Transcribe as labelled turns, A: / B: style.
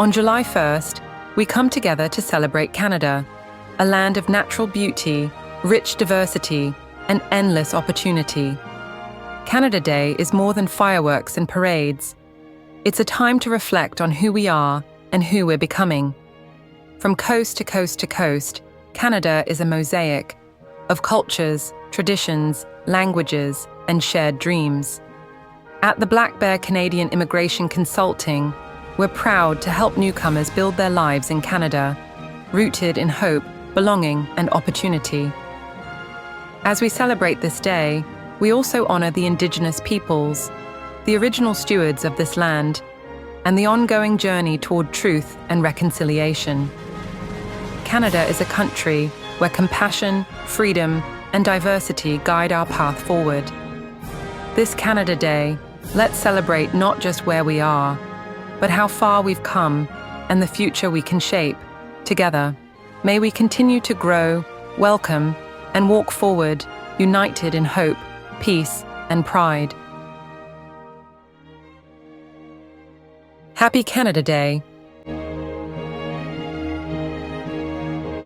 A: On July 1st, we come together to celebrate Canada, a land of natural beauty, rich diversity, and endless opportunity. Canada Day is more than fireworks and parades. It's a time to reflect on who we are and who we're becoming. From coast to coast to coast, Canada is a mosaic of cultures, traditions, languages, and shared dreams. At the Black Bear Canadian Immigration Consulting, we're proud to help newcomers build their lives in Canada, rooted in hope, belonging, and opportunity. As we celebrate this day, we also honor the Indigenous peoples, the original stewards of this land, and the ongoing journey toward truth and reconciliation. Canada is a country where compassion, freedom, and diversity guide our path forward. This Canada Day, let's celebrate not just where we are, but how far we've come and the future we can shape together. May we continue to grow, welcome, and walk forward, united in hope, peace, and pride. Happy Canada Day!